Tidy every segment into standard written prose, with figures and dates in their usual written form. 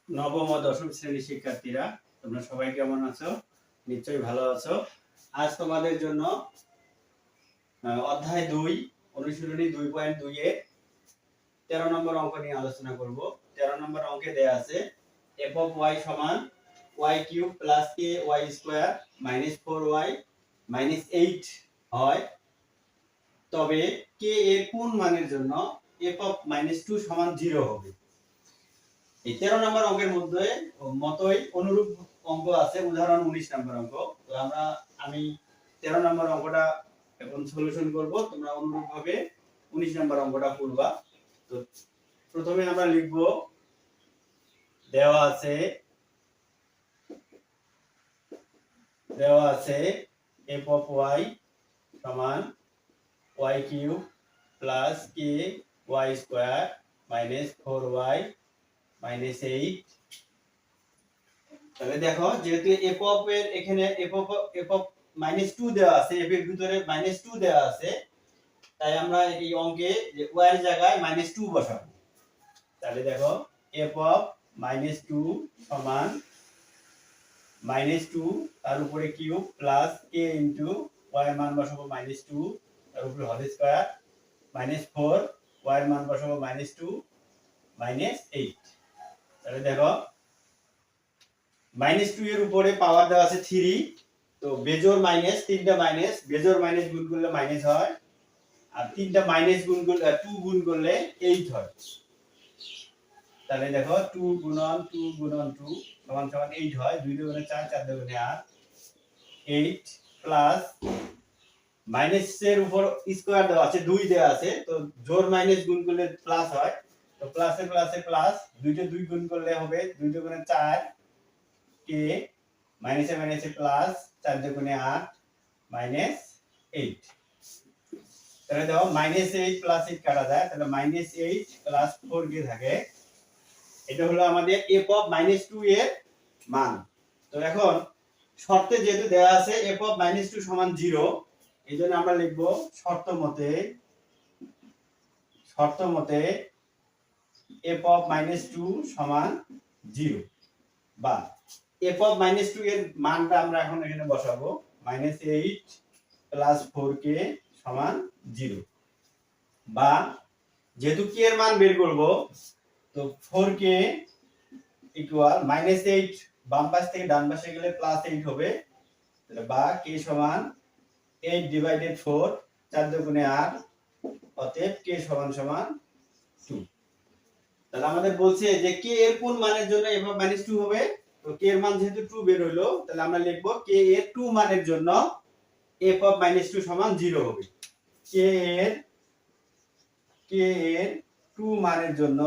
নবম ও দশম শ্রেণীর শিক্ষার্থীরা, তোমরা সবাই কেমন আছো? নিশ্চয়ই ভালো আছো। আজ তোমাদের জন্য অধ্যায় 2 অনুশীলনী 2.2 এর 13 নম্বর অঙ্ক নিয়ে আলোচনা করব। 13 নম্বর অঙ্কে দেয়া আছে f of y সমান y cube plus k y square minus 4y minus 8 হয়, তবে k এর কোন মানের জন্য f of -2 সমান 0 হবে। এই 13 নম্বর অঙ্কের মধ্যে মতই অনুরূপ অঙ্ক আছে, উদাহরণ 19 নম্বর অঙ্ক। তো আমি 13 নম্বর অঙ্কটা এখন সলিউশন করব, তোমরা অনুরূপভাবে 19 নম্বর অঙ্কটা করবা। তো প্রথমে আমরা লিখব, দেওয়া আছে f of y সমান y cube plus k y square minus 4y minus 8। তাহলে দেখো, যেহেতু f of এর এখানে f of -2 দেওয়া আছে, f এর ভিতরে -2 দেওয়া আছে, তাই আমরা এই অঙ্কে যে y এর জায়গায় -2 বসাবো। তাহলে দেখো f of -2 সমান -2 তার উপরে cube plus k into y এর মান বসাবো -2 তার উপরে হোল স্কয়ার মাইনাস 4 y এর মান বসাবো -2 -8। তাহলে দেখো -2 এর উপরে পাওয়ার দেওয়া আছে 3, তো বেজোড় মাইনাস, তিনটা মাইনাস, বেজোড় মাইনাস গুণ করলে মাইনাস হয়, আর তিনটা মাইনাস গুণ করলে 2 গুণ করলে 8 হয়। তাহলে দেখো 2 গুণন 2 গুণন 2 সমান সমান 8 হয়। 2 দুগুণে 4, 4 দুগুণে 8, 8 প্লাস মাইনাস এর উপর স্কয়ার দেওয়া আছে, 2 দেওয়া আছে, তো জোড় মাইনাস গুণ করলে প্লাস হয়, তো প্লাসে প্লাসে প্লাস, 2 গুণ করলে হবে 2 দুগুণে 4 k মাইনাসে মাইনাসে প্লাস, 4 দুগুণে 8 মাইনাস 8। তাহলে দাও -8 প্লাস 8 কাটা যায়, তাহলে -8 প্লাস 4 কে থাকে। এটা হলো আমাদের f of -2 এর মান। তো এখন শর্তে যেহেতু দেওয়া আছে f of -2 সমান 0, এইজন্য আমরা লিখব শর্ত মতে f of -2 সমান 0, বা f of -2 এর মানটা আমরা এখন এখানে বসাবো, -8 প্লাস 4k সমান 0, বা যেহেতু k এর মান বের করব, তো 4k ইকুয়াল -8 বাম পাশ থেকে ডান পাশে গেলে +8 হবে, তাহলে বা k সমান 8 ডিভাইডেড 4, 4 দুগুণে 8, অতএব k সমান সমান 2। তাহলে আমাদের বলছে যে k এর কোন মানের জন্য f of -2 হবে। তো k এর মান যেহেতু 2 বের হলো, তাহলে আমরা লিখব k এর 2 মানের জন্য f of -2 সমান 0 হবে। k এর 2 মানের জন্য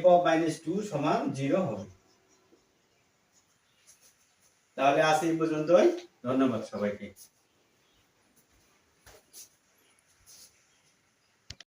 f of -2 সমান 0 হবে। তাহলে আজ এই পর্যন্তই। ধন্যবাদ সবাইকে।